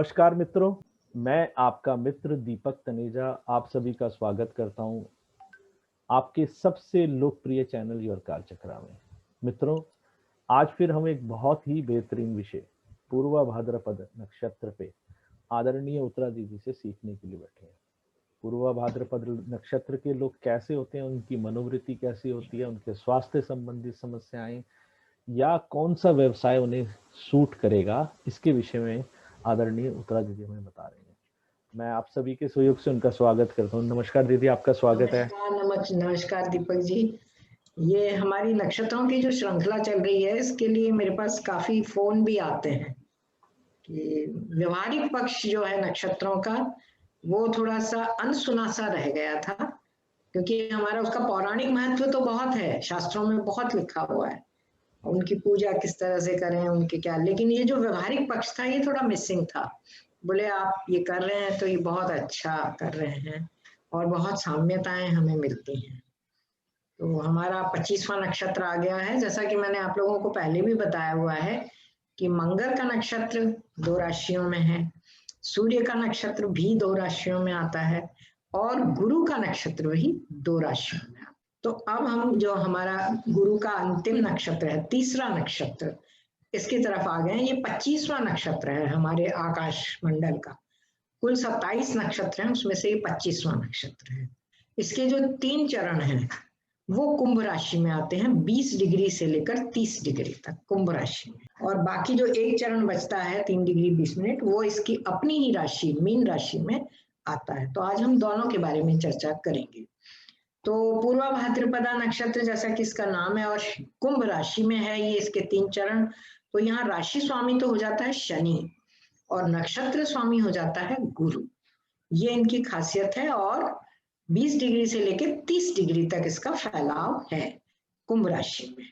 नमस्कार मित्रों, मैं आपका मित्र दीपक तनेजा आप सभी का स्वागत करता हूं आपके सबसे लोकप्रिय चैनल योर कालचक्रा में। मित्रों, आज फिर हम एक बहुत ही बेहतरीन विषय पूर्वा भाद्रपद नक्षत्र पे आदरणीय उत्तरा दीदी से सीखने के लिए बैठे हैं। पूर्वा भाद्रपद नक्षत्र के लोग कैसे होते हैं, उनकी मनोवृत्ति कैसी होती है, उनके स्वास्थ्य संबंधी समस्याएं या कौन सा व्यवसाय उन्हें सूट करेगा, इसके विषय में आदरणीय उत्तरा दीदी हमें बता रही हैं। मैं आप सभी के सहयोग से उनका स्वागत करता हूँ। नमस्कार दीदी, आपका स्वागत है। नमस्कार दीपक जी। ये हमारी नक्षत्रों की जो श्रृंखला चल रही है, इसके लिए मेरे पास काफी फोन भी आते हैं कि व्यवहारिक पक्ष जो है नक्षत्रों का वो थोड़ा सा अनसुना सा रह गया था, क्योंकि हमारा उसका पौराणिक महत्व तो बहुत है, शास्त्रों में बहुत लिखा हुआ है, उनकी पूजा किस तरह से करें, उनके क्या, लेकिन ये जो व्यवहारिक पक्ष था ये थोड़ा मिसिंग था। बोले आप ये कर रहे हैं तो ये बहुत अच्छा कर रहे हैं और बहुत साम्यताएं हमें मिलती हैं। तो हमारा 25वां नक्षत्र आ गया है। जैसा कि मैंने आप लोगों को पहले भी बताया हुआ है कि मंगल का नक्षत्र 2 राशियों में है, सूर्य का नक्षत्र भी 2 राशियों में आता है और गुरु का नक्षत्र भी 2 राशियों में आता है। तो अब हम जो हमारा गुरु का अंतिम नक्षत्र है, तीसरा नक्षत्र, इसकी तरफ आ गए हैं। ये 25वां नक्षत्र है हमारे आकाश मंडल का। कुल 27 नक्षत्र हैं, उसमें से ये 25वां नक्षत्र है। इसके जो 3 चरण हैं वो कुंभ राशि में आते हैं, 20 डिग्री से लेकर 30 डिग्री तक कुंभ राशि में, और बाकी जो एक चरण बचता है 3 डिग्री 20 मिनट, वो इसकी अपनी ही राशि मीन राशि में आता है। तो आज हम दोनों के बारे में चर्चा करेंगे। तो पूर्वा भाद्रपदा नक्षत्र जैसा कि इसका नाम है और कुंभ राशि में है, ये इसके 3 चरण। तो यहाँ राशि स्वामी तो हो जाता है शनि और नक्षत्र स्वामी हो जाता है गुरु। ये इनकी खासियत है और 20 डिग्री से लेकर 30 डिग्री तक इसका फैलाव है कुंभ राशि में।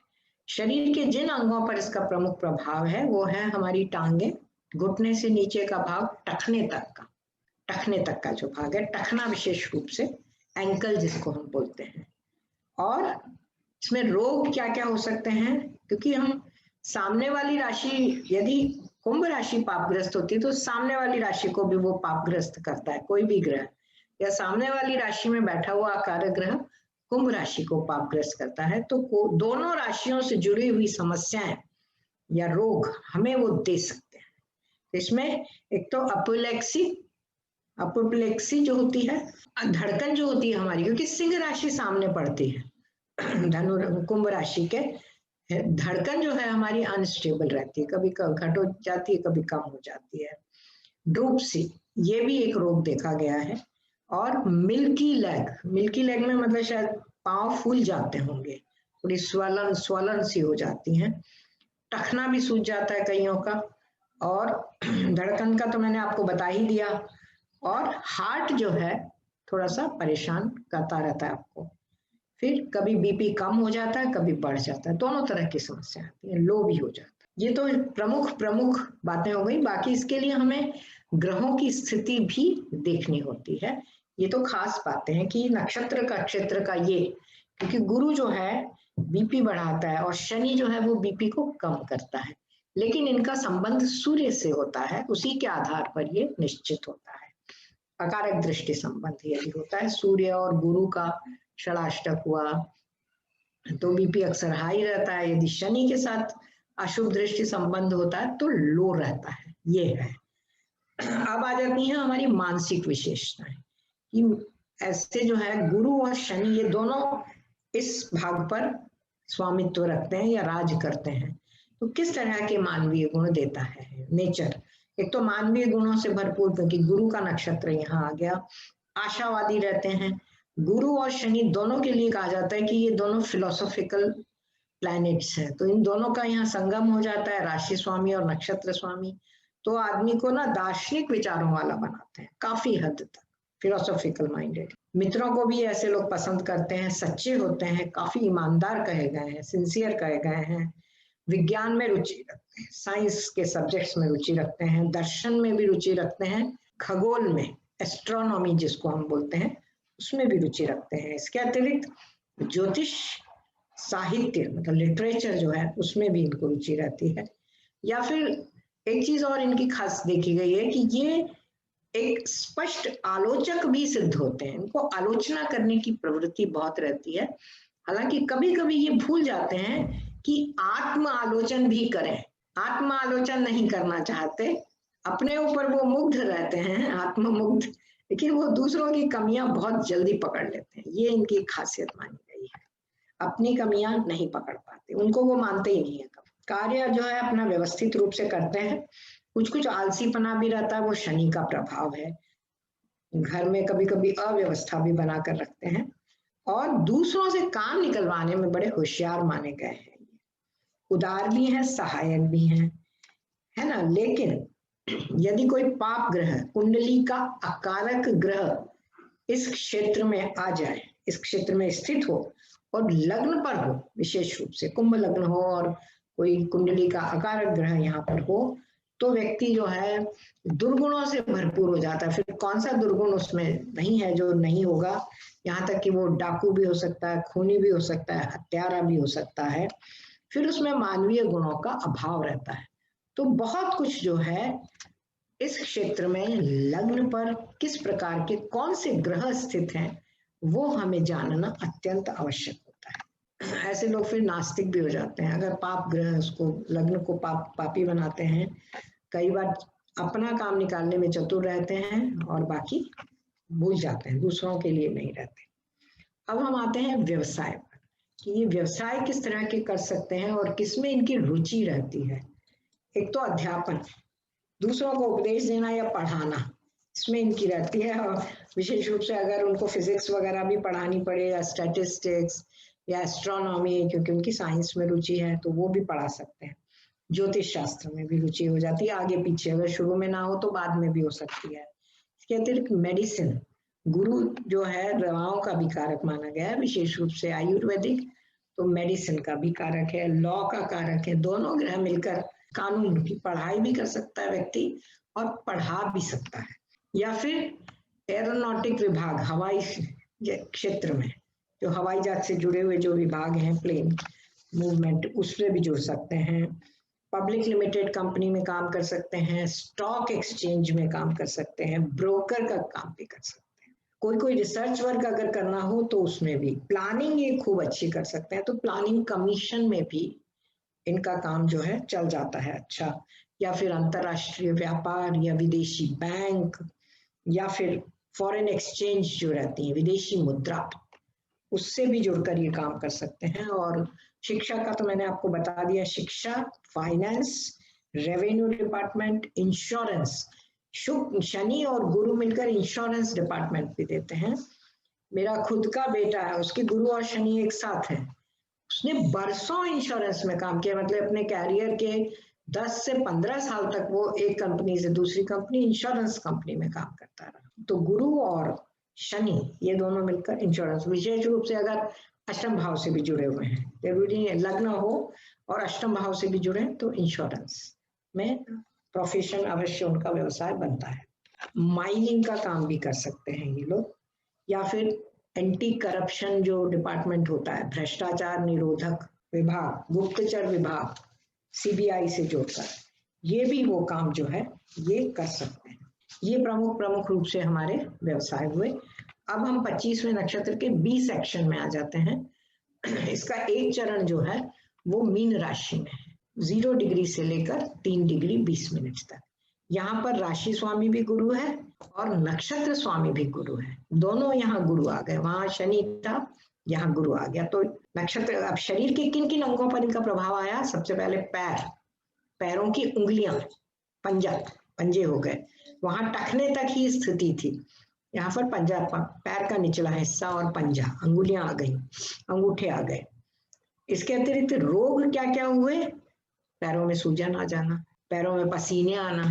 शरीर के जिन अंगों पर इसका प्रमुख प्रभाव है वो है हमारी टांगे, घुटने से नीचे का भाग, टखने तक का जो भाग है, टखना विशेष रूप से, एंकल जिसको हम बोलते हैं। और इसमें रोग क्या क्या हो सकते हैं, क्योंकि हम सामने वाली राशि, यदि कुंभ राशि पापग्रस्त होती है तो सामने वाली राशि को भी वो पापग्रस्त करता है। कोई भी ग्रह या सामने वाली राशि में बैठा हुआ कारक ग्रह कुंभ राशि को पापग्रस्त करता है। तो दोनों राशियों से जुड़ी हुई समस्याएं या रोग हमें वो दे सकते हैं। इसमें एक तो अपोप्लेक्सी जो होती है, धड़कन जो होती है हमारी, क्योंकि सिंह राशि सामने पड़ती है कुंभ राशि के, धड़कन जो है हमारी अनस्टेबल रहती है, कभी घट हो जाती है, कभी कम हो जाती है। ड्रूपसी, ये भी एक रोग देखा गया है। और मिल्की लेग में मतलब शायद पांव फूल जाते होंगे, थोड़ी स्वलन सी हो जाती है। टखना भी सूज जाता है कईयों का, और धड़कन का तो मैंने आपको बता ही दिया। और हार्ट जो है थोड़ा सा परेशान करता रहता है आपको। फिर कभी बीपी कम हो जाता है, कभी बढ़ जाता है, दोनों तरह की समस्या आती है, लो भी हो जाता है। ये तो प्रमुख बातें हो गई। बाकी इसके लिए हमें ग्रहों की स्थिति भी देखनी होती है। ये तो खास बातें हैं कि नक्षत्र का क्षेत्र का ये, क्योंकि गुरु जो है बीपी बढ़ाता है और शनि जो है वो बीपी को कम करता है, लेकिन इनका संबंध सूर्य से होता है, उसी के आधार पर ये निश्चित होता है। अकारक दृष्टि संबंध यदि होता है सूर्य और गुरु का, षडाष्टक हुआ तो बीपी अक्सर हाई रहता है। यदि शनि के साथ अशुभ दृष्टि संबंध होता है तो लो रहता है। ये है। अब आ जाती है हमारी मानसिक विशेषताएं कि ऐसे जो है गुरु और शनि ये दोनों इस भाग पर स्वामित्व रखते हैं या राज करते हैं। तो किस तरह के मानवीय गुण देता है नेचर? एक तो मानवीय गुणों से भरपूर, क्योंकि गुरु का नक्षत्र यहाँ आ गया, आशावादी रहते हैं। गुरु और शनि दोनों के लिए कहा जाता है कि ये दोनों फिलोसॉफिकल प्लैनेट्स हैं, तो इन दोनों का यहाँ संगम हो जाता है, राशि स्वामी और नक्षत्र स्वामी। तो आदमी को ना दार्शनिक विचारों वाला बनाते हैं काफी हद तक, फिलोसॉफिकल माइंडेड। मित्रों को भी ऐसे लोग पसंद करते हैं, सच्चे होते हैं, काफी ईमानदार कहे गए हैं, सिंसियर कहे गए हैं, विज्ञान में रुचि रखते हैं, साइंस के सब्जेक्ट्स में रुचि रखते हैं, दर्शन में भी रुचि रखते हैं, खगोल में, एस्ट्रोनॉमी जिसको हम बोलते हैं, उसमें भी रुचि रखते हैं। इसके अतिरिक्त ज्योतिष, साहित्य मतलब लिटरेचर जो है उसमें भी इनको रुचि रहती है, या फिर एक चीज और इनकी खास देखी गई है कि ये एक स्पष्ट आलोचक भी सिद्ध होते हैं, इनको आलोचना करने की प्रवृत्ति बहुत रहती है। हालांकि कभी कभी ये भूल जाते हैं कि आत्म आलोचन भी करें, आत्म आलोचन नहीं करना चाहते, अपने ऊपर वो मुग्ध रहते हैं, आत्ममुग्ध, लेकिन वो दूसरों की कमियां बहुत जल्दी पकड़ लेते हैं। ये इनकी खासियत मानी गई है, अपनी कमियां नहीं पकड़ पाते, उनको वो मानते ही नहीं है। कार्य जो है अपना व्यवस्थित रूप से करते हैं, कुछ कुछ आलसीपना भी रहता है, वो शनि का प्रभाव है। घर में कभी कभी अव्यवस्था भी बनाकर रखते हैं और दूसरों से काम निकलवाने में बड़े होशियार माने गए हैं। उदार भी हैं, सहायक भी हैं, है ना। लेकिन यदि कोई पाप ग्रह, कुंडली का अकारक ग्रह इस क्षेत्र में आ जाए, इस क्षेत्र में स्थित हो और लग्न पर हो, विशेष रूप से कुंभ लग्न हो और कोई कुंडली का अकारक ग्रह यहाँ पर हो, तो व्यक्ति जो है दुर्गुणों से भरपूर हो जाता है। फिर कौन सा दुर्गुण उसमें नहीं है जो नहीं होगा, यहाँ तक कि वो डाकू भी हो सकता है, खूनी भी हो सकता है, हत्यारा भी हो सकता है। फिर उसमें मानवीय गुणों का अभाव रहता है। तो बहुत कुछ जो है इस क्षेत्र में लग्न पर किस प्रकार के कौन से ग्रह स्थित हैं वो हमें जानना अत्यंत आवश्यक होता है। ऐसे लोग फिर नास्तिक भी हो जाते हैं अगर पाप ग्रह उसको लग्न को पापी बनाते हैं। कई बार अपना काम निकालने में चतुर रहते हैं और बाकी भूल जाते हैं, दूसरों के लिए नहीं रहते। अब हम आते हैं व्यवसाय पर कि ये व्यवसाय किस तरह के कर सकते हैं और किसमें इनकी रुचि रहती है। एक तो अध्यापन, दूसरों को उपदेश देना या पढ़ाना, इसमें इनकी रहती है। और विशेष रूप से अगर उनको फिजिक्स वगैरह भी पढ़ानी पड़े या स्टैटिस्टिक्स या एस्ट्रोनॉमी, क्योंकि उनकी साइंस में रुचि है तो वो भी पढ़ा सकते हैं। ज्योतिष शास्त्र में भी रुचि हो जाती है आगे पीछे, अगर शुरू में ना हो तो बाद में भी हो सकती है। इसके अतिरिक्त मेडिसिन, गुरु जो है दवाओं का भी कारक माना गया है, विशेष रूप से आयुर्वेदिक, तो मेडिसिन का भी कारक है, लॉ का कारक है। दोनों ग्रह मिलकर कानून की पढ़ाई भी कर सकता है व्यक्ति और पढ़ा भी सकता है। या फिर एरोनॉटिक विभाग, हवाई क्षेत्र में जो हवाई जहाज से जुड़े हुए जो विभाग हैं, प्लेन मूवमेंट, उससे भी जुड़ सकते हैं। पब्लिक लिमिटेड कंपनी में काम कर सकते हैं, स्टॉक एक्सचेंज में काम कर सकते हैं, ब्रोकर का काम भी कर सकते हैं। कोई रिसर्च वर्क अगर करना हो तो उसमें भी, प्लानिंग ये खूब अच्छी कर सकते हैं, तो प्लानिंग कमीशन में भी इनका काम जो है चल जाता है अच्छा। या फिर अंतरराष्ट्रीय व्यापार या विदेशी बैंक या फिर फॉरेन एक्सचेंज जो रहती है, विदेशी मुद्रा, उससे भी जुड़कर ये काम कर सकते हैं। और शिक्षा का तो मैंने आपको बता दिया, शिक्षा, finance, revenue department, insurance, Shani और गुरु मिलकर इंश्योरेंस डिपार्टमेंट भी देते हैं। मेरा खुद का बेटा है, उसके गुरु और शनि एक साथ है, उसने बरसों इंश्योरेंस में काम किया, मतलब अपने कैरियर के 10 से 15 साल तक वो एक कंपनी से दूसरी कंपनी, इंश्योरेंस कंपनी में काम करता रहा। तो गुरु और शनि ये दोनों मिलकर इंश्योरेंस, विशेष रूप से अगर अष्टम भाव से भी जुड़े हुए हैं, जरूरी है लग्न हो और अष्टम भाव से भी जुड़े तो इंश्योरेंस में प्रोफेशन अवश्य उनका व्यवसाय बनता है। माइनिंग का काम भी कर सकते हैं ये लोग, या फिर एंटी करप्शन जो डिपार्टमेंट होता है, भ्रष्टाचार निरोधक विभाग, गुप्तचर विभाग, सीबीआई से जोड़कर, ये भी वो काम जो है ये कर सकते हैं। ये प्रमुख रूप से हमारे व्यवसाय हुए। अब हम 25वें नक्षत्र के बी सेक्शन में आ जाते हैं। इसका एक चरण जो है वो मीन राशि में है, 0 डिग्री से लेकर 3 डिग्री 20 मिनट तक। यहाँ पर राशि स्वामी भी गुरु है और नक्षत्र स्वामी भी गुरु है, दोनों यहाँ गुरु आ गए। वहां शनि था, यहाँ गुरु आ गया। तो नक्षत्र, अब शरीर के किन किन अंगों पर इनका प्रभाव आया? सबसे पहले पैर, पैरों की उंगलियां, पंजे हो गए, वहां टखने तक ही स्थिति थी, यहाँ पर पंजा, पैर का निचला हिस्सा और पंजा, अंगुलियां आ गई, अंगूठे आ गए। इसके अतिरिक्त रोग क्या क्या हुए? पैरों में सूजन आ जाना, पैरों में पसीने आना,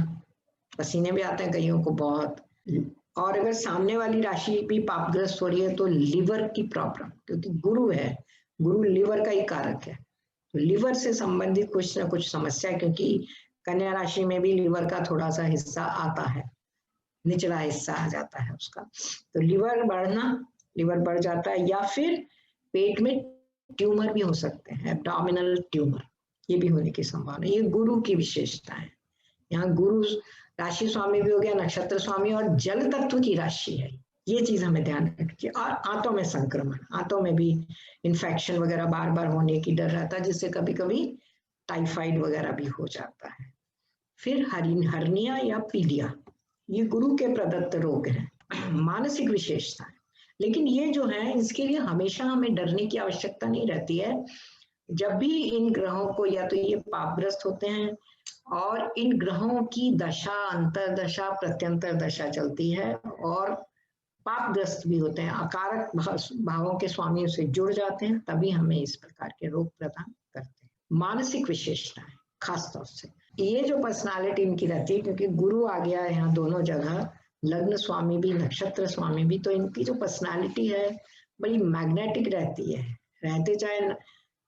पसीने भी आते हैं कईयों को बहुत। और अगर सामने वाली राशि भी पापग्रस्त हो रही है तो लिवर की प्रॉब्लम, क्योंकि गुरु है, गुरु लिवर का ही कारक है, तो लिवर से संबंधित कुछ ना कुछ समस्या, क्योंकि कन्या राशि में भी लिवर का थोड़ा सा हिस्सा आता है, निचला हिस्सा आ जाता है उसका, तो लिवर बढ़ना, लिवर बढ़ जाता है। या फिर पेट में ट्यूमर भी हो सकते हैं, एब्डोमिनल ट्यूमर, ये भी होने की संभावना। ये गुरु की विशेषता है। यहाँ गुरु राशि स्वामी भी हो गया, नक्षत्र स्वामी, और जल तत्व की राशि है। ये चीज हमें ध्यान रखिए। और आंतों में संक्रमण, आंतों में भी इन्फेक्शन वगैरह बार बार होने की डर रहता है, जिससे कभी कभी टाइफाइड वगैरह भी हो जाता है। फिर हर्निया या पीलिया, ये गुरु के प्रदत्त रोग हैं। मानसिक विशेषता है, लेकिन ये जो है इसके लिए हमेशा हमें डरने की आवश्यकता नहीं रहती है। जब भी इन ग्रहों को, या तो ये पापग्रस्त होते हैं, और इन ग्रहों की दशा, अंतरदशा, प्रत्यंतर दशा चलती है, और पापग्रस्त भी होते हैं, अकारक भावों के स्वामियों से जुड़ जाते हैं, तभी हमें इस प्रकार के रोग प्रदान करते हैं। मानसिक विशेषताएं खासतौर से ये जो पर्सनालिटी इनकी रहती है, क्योंकि गुरु आ गया है यहाँ दोनों जगह, लग्न स्वामी भी नक्षत्र स्वामी भी, तो इनकी जो पर्सनालिटी है बड़ी मैग्नेटिक रहती है। रहते चाहे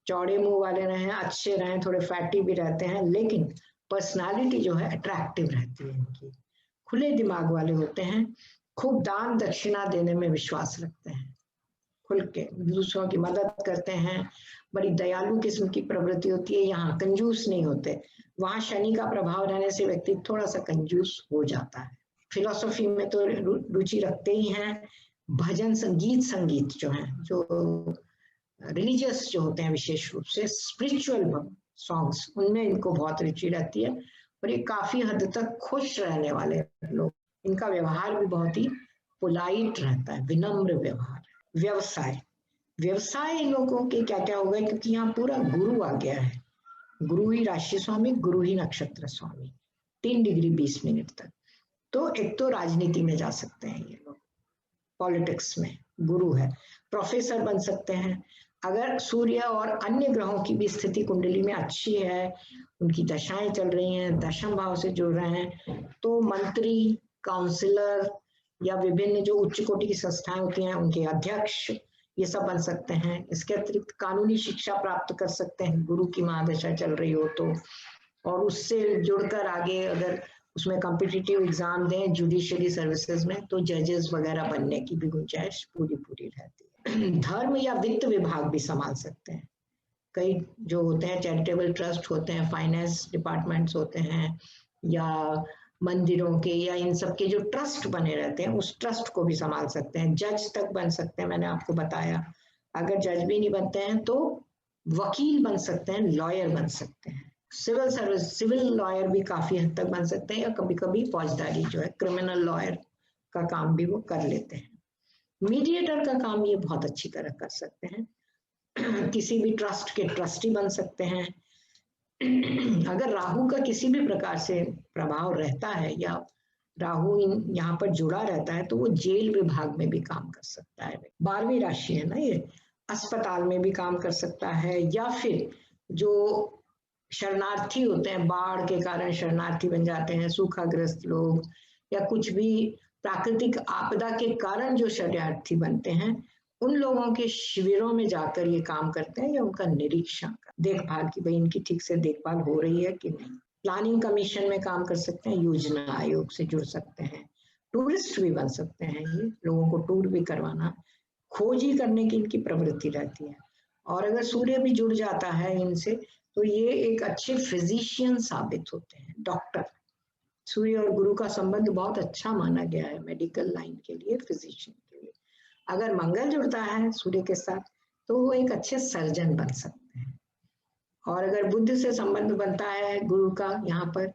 चौड़े मुंह वाले रहे, अच्छे रहे, थोड़े फैटी भी रहते हैं, लेकिन पर्सनालिटी जो है अट्रैक्टिव रहती है इनकी। खुले दिमाग वाले होते हैं, खूब दान दक्षिणा देने में विश्वास रखते हैं, खुल के दूसरों की मदद करते हैं, बड़ी दयालु किस्म की प्रवृत्ति होती है। यहाँ कंजूस नहीं होते, वहां शनि का प्रभाव रहने से व्यक्ति थोड़ा सा कंजूस हो जाता है। फिलोसफी में तो रुचि रखते ही हैं। भजन संगीत जो है, जो रिलीजियस जो होते हैं, विशेष रूप से स्पिरिचुअल सॉन्ग्स, उनमें इनको बहुत रुचि रहती है। और ये काफी हद तक खुश रहने वाले लोग, इनका व्यवहार भी बहुत ही पोलाइट रहता है, विनम्र व्यवहार। व्यवसाय इन लोगों के क्या क्या हो गए, क्योंकि यहाँ पूरा गुरु आ गया है, गुरु ही राशि स्वामी, गुरु ही नक्षत्र स्वामी, 3 डिग्री 20 मिनट तक। तो एक तो राजनीति में जा सकते हैं ये लोग, पॉलिटिक्स में गुरु है, प्रोफेसर बन सकते हैं। अगर सूर्य और अन्य ग्रहों की भी स्थिति कुंडली में अच्छी है, उनकी दशाएं चल रही हैं, दशम भाव से जुड़ रहे हैं, तो मंत्री, काउंसिलर, या विभिन्न जो उच्च कोटि की संस्थाएं होती हैं उनके अध्यक्ष, ये सब बन सकते हैं। इसके अतिरिक्त कानूनी शिक्षा प्राप्त कर सकते हैं, गुरु की महादशा चल रही हो तो, और उससे जुड़कर आगे अगर उसमें कॉम्पिटिटिव एग्जाम दें जुडिशियरी सर्विसेज में, तो जजेस वगैरह बनने की भी गुंजाइश पूरी रहती है। धर्म या वित्त विभाग भी संभाल सकते हैं। कई जो होते हैं चैरिटेबल ट्रस्ट होते हैं, फाइनेंस डिपार्टमेंट्स होते हैं, या मंदिरों के, या इन सब के जो ट्रस्ट बने रहते हैं, उस ट्रस्ट को भी संभाल सकते हैं। जज तक बन सकते हैं, मैंने आपको बताया। अगर जज भी नहीं बनते हैं तो वकील बन सकते हैं, लॉयर बन सकते हैं, सिविल सर्विस, सिविल लॉयर भी काफी हद तक बन सकते हैं, या कभी कभी फौजदारी जो है क्रिमिनल लॉयर का काम भी वो कर लेते हैं। मीडिएटर का काम ये बहुत अच्छी तरह कर सकते हैं। किसी भी ट्रस्ट के ट्रस्टी बन सकते हैं। अगर राहु का किसी भी प्रकार से प्रभाव रहता है, या राहु यहाँ पर जुड़ा रहता है, तो वो जेल विभाग में भी काम कर सकता है। 12वीं राशि है ना ये, अस्पताल में भी काम कर सकता है, या फिर जो शरणार्थी होते हैं, बाढ़ के कारण शरणार्थी बन जाते हैं, सूखाग्रस्त लोग, या कुछ भी प्राकृतिक आपदा के कारण जो शरणार्थी बनते हैं, उन लोगों के शिविरों में जाकर ये काम करते हैं, या उनका निरीक्षण देखभाल की भाई इनकी ठीक से देखभाल हो रही है कि नहीं। प्लानिंग कमीशन में काम कर सकते हैं, योजना आयोग से जुड़ सकते हैं, टूरिस्ट भी बन सकते हैं, ये लोगों को टूर भी करवाना, खोजी करने की इनकी प्रवृत्ति रहती है। और अगर सूर्य भी जुड़ जाता है इनसे, तो ये एक अच्छे फिजिशियन साबित होते हैं, डॉक्टर। सूर्य और गुरु का संबंध बहुत अच्छा माना गया है मेडिकल लाइन के लिए, फिजिशियन के लिए। अगर मंगल जुड़ता है सूर्य के साथ, तो वो एक अच्छे सर्जन बन सकते हैं। और अगर बुध से संबंध बनता है गुरु का यहाँ पर,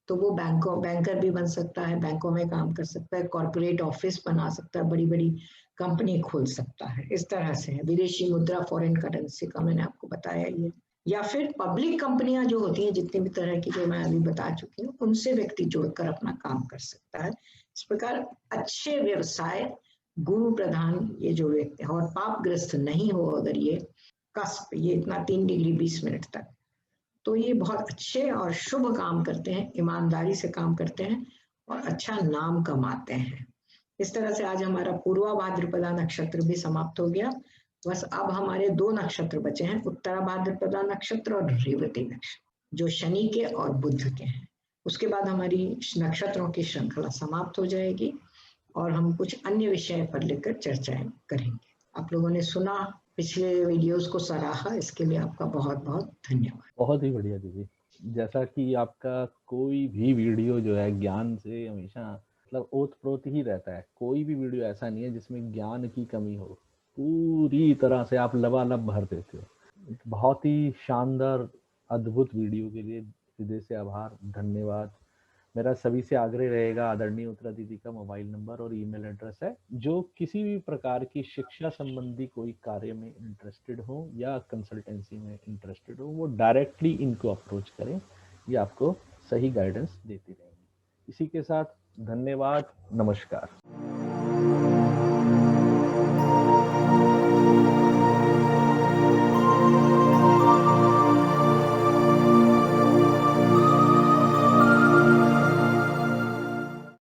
तो वो बैंकर भी बन सकता है, बैंकों में काम कर सकता है, कॉर्पोरेट ऑफिस बना सकता है, बड़ी बड़ी कंपनी खोल सकता है। इस तरह से है। विदेशी मुद्रा, फॉरेन करेंसी का मैंने आपको बताया ये। या फिर पब्लिक कंपनियां जो होती हैं, जितनी भी तरह की जो मैं अभी बता चुकी हूँ, उनसे व्यक्ति जुड़कर अपना काम कर सकता है। इस प्रकार अच्छे व्यवसाय गुरु प्रधान ये जो व्यक्ति, और पापग्रस्त नहीं हो अगर ये कस्प, ये इतना 3 डिग्री 20 मिनट तक, तो ये बहुत अच्छे और शुभ काम करते हैं, ईमानदारी से काम करते हैं, और अच्छा नाम कमाते हैं। इस तरह से आज हमारा पूर्वा भाद्रपदा नक्षत्र भी समाप्त हो गया। बस अब हमारे 2 नक्षत्र बचे हैं, उत्तरा भाद्रपदा नक्षत्र और रेवती नक्षत्र, जो शनि के और बुध के हैं। उसके बाद हमारी नक्षत्रों की श्रृंखला समाप्त हो जाएगी, और हम कुछ अन्य विषय पर लेकर चर्चाएं करेंगे। आप लोगों ने सुना, पिछले वीडियोस को सराहा, इसके लिए आपका बहुत बहुत धन्यवाद। बहुत ही बढ़िया दीदी। जैसा कि आपका कोई भी वीडियो जो है ज्ञान से हमेशा मतलब ओत-प्रोत ही रहता है। कोई भी वीडियो ऐसा नहीं है जिसमें ज्ञान की कमी हो। पूरी तरह से आप लबालब भर देते हो। एक बहुत ही शानदार, अद्भुत वीडियो के लिए हृदय से आभार, धन्यवाद। मेरा सभी से आग्रह रहेगा, आदरणीय उत्तरा दीदी का मोबाइल नंबर और ईमेल एड्रेस है। जो किसी भी प्रकार की शिक्षा संबंधी कोई कार्य में इंटरेस्टेड हो या कंसल्टेंसी में इंटरेस्टेड हो, वो डायरेक्टली इनको अप्रोच करें। ये आपको सही गाइडेंस देती रहेंगी। इसी के साथ धन्यवाद, नमस्कार।